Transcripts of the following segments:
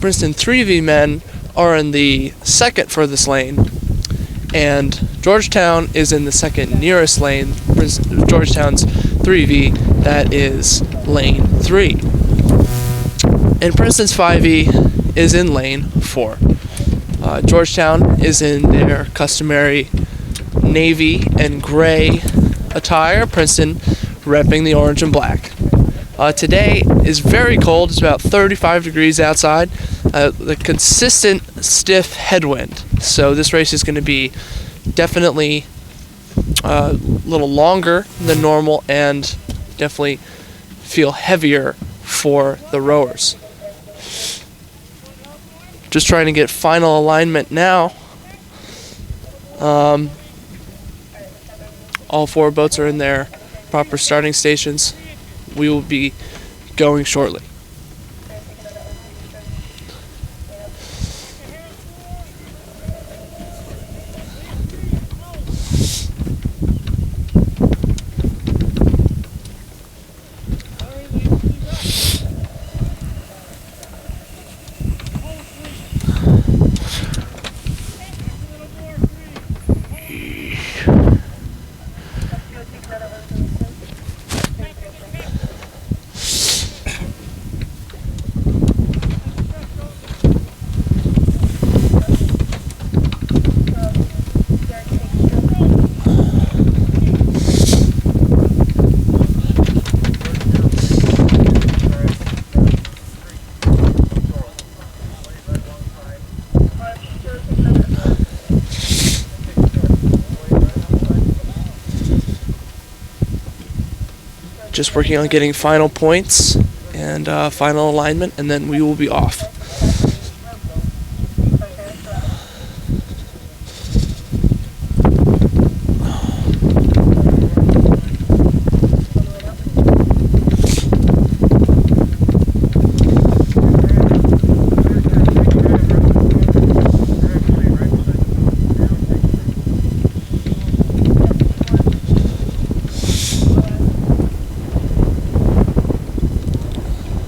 Princeton 3V men are in the second furthest lane, and Georgetown is in the second nearest lane. Georgetown's 3V, that is lane 3. And Princeton's 5V is in lane 4. Georgetown is in their customary navy and gray attire. Princeton repping the orange and black. Today is very cold. It's about 35 degrees outside. The consistent stiff headwind. So this race is going to be definitely a little longer than normal and definitely feel heavier for the rowers. Just trying to get final alignment now. All 4 boats are in their proper starting stations. We will be going shortly. Just working on getting final points and final alignment, and then we will be off.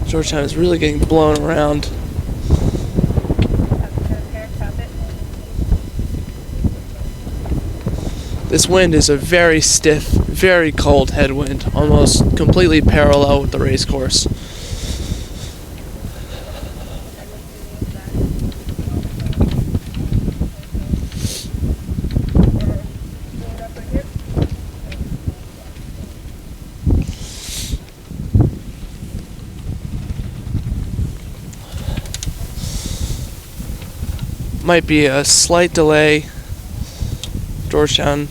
Georgetown is really getting blown around. This wind is a very stiff, very cold headwind, almost completely parallel with the race course. Might be a slight delay. Georgetown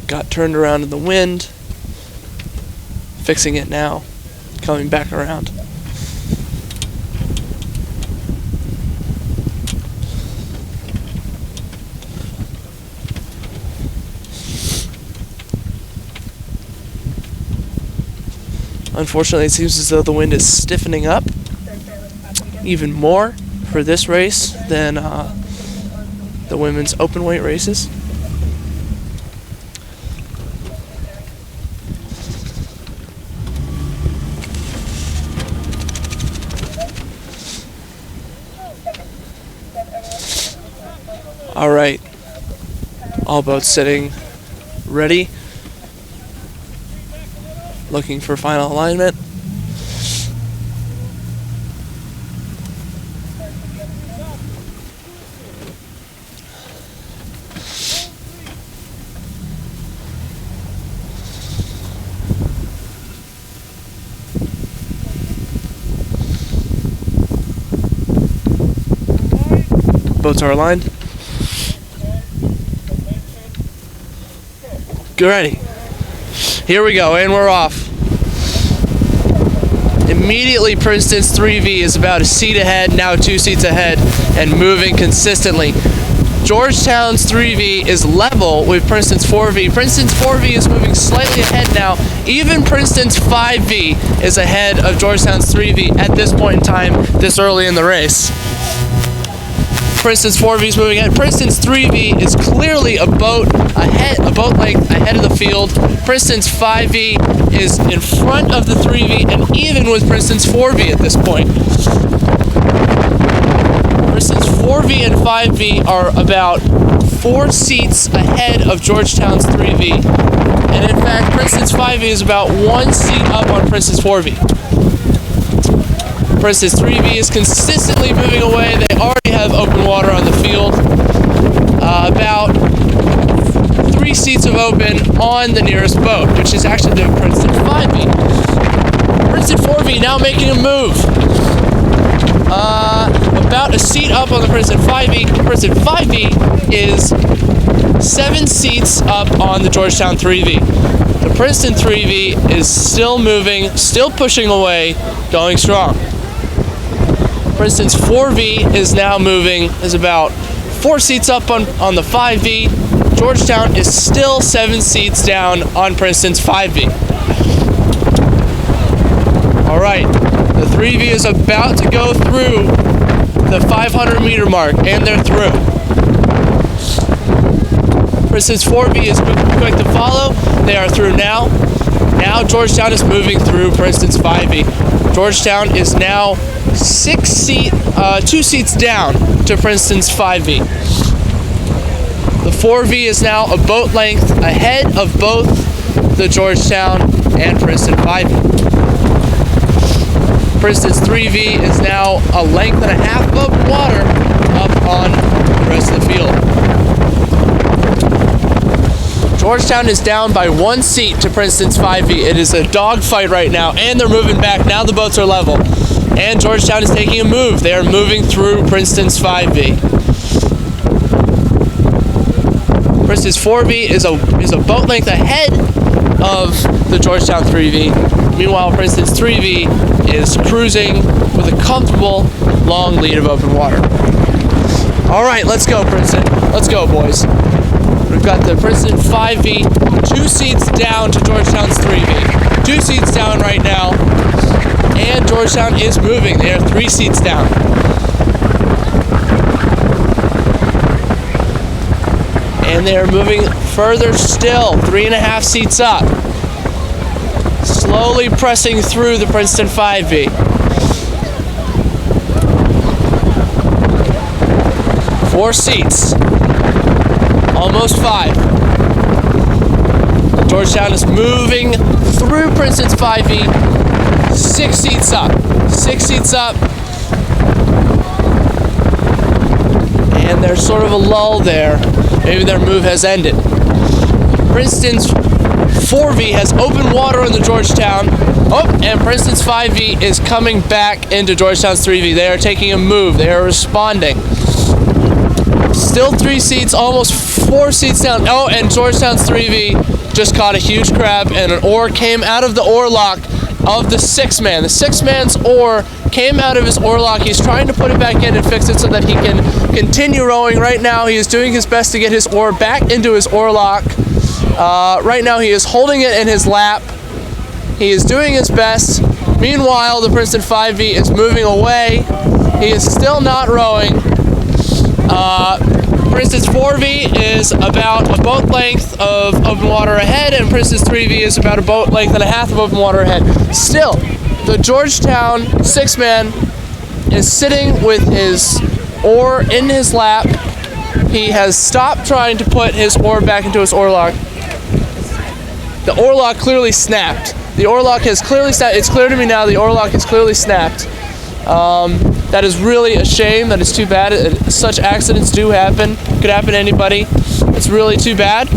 got turned around in the wind. Fixing it now. Coming back around. Unfortunately, it seems as though the wind is stiffening up even more for this race than the women's open weight races. All right, all boats sitting ready, looking for final alignment. Boats are aligned. Get ready. Here we go, and we're off. Immediately, Princeton's 3V is about a seat ahead, now 2 seats ahead, and moving consistently. Georgetown's 3V is level with Princeton's 4V. Princeton's 4V is moving slightly ahead now. Even Princeton's 5V is ahead of Georgetown's 3V at this point in time, this early in the race. Princeton's 4V is moving ahead. Princeton's 3V is clearly a boat length ahead of the field. Princeton's 5V is in front of the 3V and even with Princeton's 4V at this point. 4V and 5V are about 4 seats ahead of Georgetown's 3V. And in fact, Princeton's 5V is about 1 seat up on Princeton's 4V. Princeton's 3V is consistently moving away. They already have open water on the field. About 3 seats of open on the nearest boat, which is actually the Princeton 5V. Princeton 4V now making a move. About a seat up on the Princeton 5V. Princeton 5V is 7 seats up on the Georgetown 3V. The Princeton 3V is still moving, still pushing away, going strong. Princeton's 4V is now moving, is about 4 seats up on the 5V. Georgetown is still 7 seats down on Princeton's 5V. Alright, the 3V is about to go through the 500 meter mark, and they're through. Princeton's 4V is quick to follow. They are through now. Now Georgetown is moving through Princeton's 5V. Georgetown is now 2 seats down to Princeton's 5V. The 4V is now a boat length ahead of both the Georgetown and Princeton 5V. Princeton's 3V is now a length and a half of water up on the rest of the field. Georgetown is down by 1 seat to Princeton's 5V. It is a dogfight right now, and they're moving back. Now the boats are level. And Georgetown is taking a move. They are moving through Princeton's 5V. Princeton's 4V is a boat length ahead of the Georgetown 3V. Meanwhile, Princeton's 3V is cruising with a comfortable long lead of open water. All right, let's go, Princeton. Let's go, boys. We've got the Princeton 5V 2 seats down to Georgetown's 3V. 2 seats down right now. And Georgetown is moving. They are 3 seats down. And they are moving further still, 3.5 seats up. Slowly pressing through the Princeton 5V. 4 seats. Almost 5. Georgetown is moving through Princeton's 5V. 6 seats up. 6 seats up. And there's sort of a lull there. Maybe their move has ended. Princeton's 4V has open water in the Georgetown. Oh, and Princeton's 5V is coming back into Georgetown's 3V. They are taking a move. They are responding. Still 3 seats, almost 4 seats down. Oh, and Georgetown's 3V just caught a huge crab, and an oar came out of the oar lock of the 6-man. The 6-man's oar came out of his oar lock. He's trying to put it back in and fix it so that he can continue rowing. Right now, he is doing his best to get his oar back into his oar lock. Right now, he is holding it in his lap. He is doing his best. Meanwhile, the Princeton 5V is moving away. He is still not rowing. Princeton's 4V is about a boat length of open water ahead, and Princeton's 3V is about a boat length and a half of open water ahead. Still, the Georgetown 6-man is sitting with his oar in his lap. He has stopped trying to put his oar back into his oar lock. The oar lock clearly snapped. The oar lock has clearly snapped. It's clear to me now the oar lock has clearly snapped. That is really a shame. That is too bad. Such accidents do happen. Could happen to anybody. It's really too bad.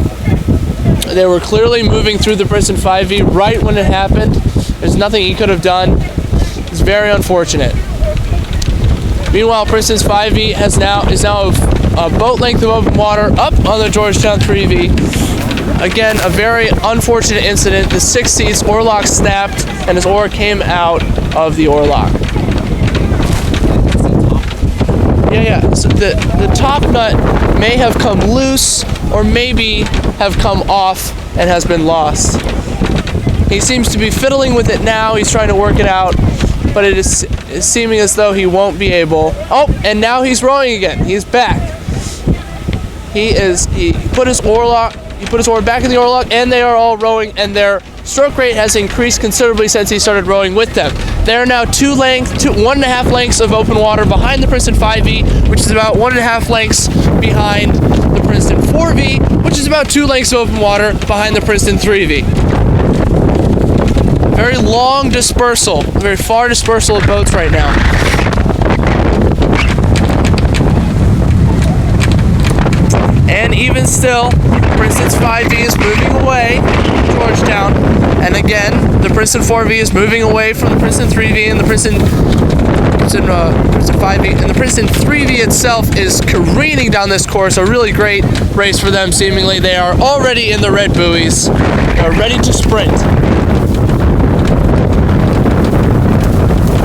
They were clearly moving through the Princeton 5V right when it happened. There's nothing he could have done. It's very unfortunate. Meanwhile, Princeton's 5V is now a boat length of open water up on the Georgetown 3V. Again, a very unfortunate incident. The 6 seats oar lock snapped, and his oar came out of the oar lock. Yeah. So the top nut may have come loose, or maybe have come off and has been lost. He seems to be fiddling with it now. He's trying to work it out, but it is seeming as though he won't be able. Oh, and now he's rowing again. He's back. He put his oar back in the oar lock, and they are all rowing, and they're stroke rate has increased considerably since he started rowing with them. They're now 1.5 lengths of open water behind the Princeton 5V, which is about 1.5 lengths behind the Princeton 4V, which is about 2 lengths of open water behind the Princeton 3V. Very long dispersal, very far dispersal of boats right now. And even still, Princeton's 5V is moving away from Georgetown. And again, the Princeton 4V is moving away from the Princeton 3V, and the Princeton 5V. And the Princeton 3V itself is careening down this course. A really great race for them, seemingly. They are already in the red buoys. They are ready to sprint.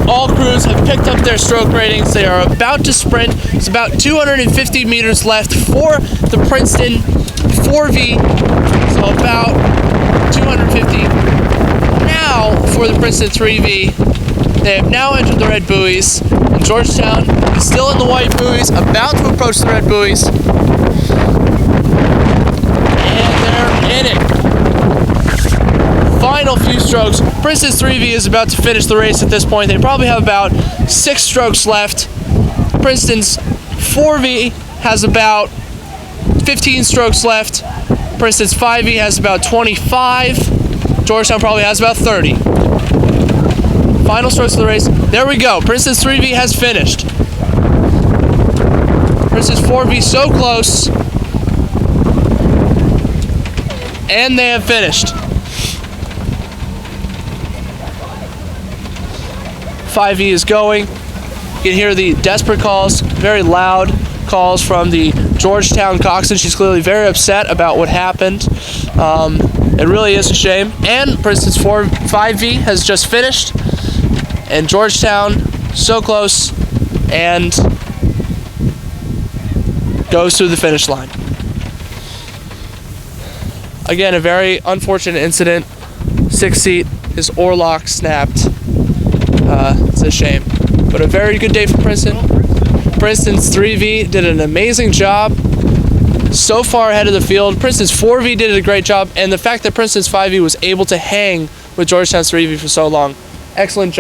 All crews have picked up their stroke ratings. They are about to sprint. It's about 250 meters left for the Princeton 4V. So about 250. Now for the Princeton 3V. They have now entered the red buoys. And Georgetown is still in the white buoys, about to approach the red buoys. And they're in it. Final few strokes. Princeton's 3V is about to finish the race at this point. They probably have about 6 strokes left. Princeton's 4V has about 15 strokes left. Princeton's 5V has about 25. Georgetown probably has about 30. Final strokes of the race. There we go. Princeton's 3V has finished. Princeton's 4V so close. And they have finished. 5V is going. You can hear the desperate calls, very loud calls from the Georgetown coxswain. She's clearly very upset about what happened. It really is a shame. And Princeton's 5V has just finished. And Georgetown, so close, and goes through the finish line. Again, a very unfortunate incident. 6th seat, his oarlock snapped. It's a shame. But a very good day for Princeton. Princeton's 3V did an amazing job. So far ahead of the field. Princeton's 4V did a great job. And the fact that Princeton's 5V was able to hang with Georgetown's 3V for so long. Excellent job.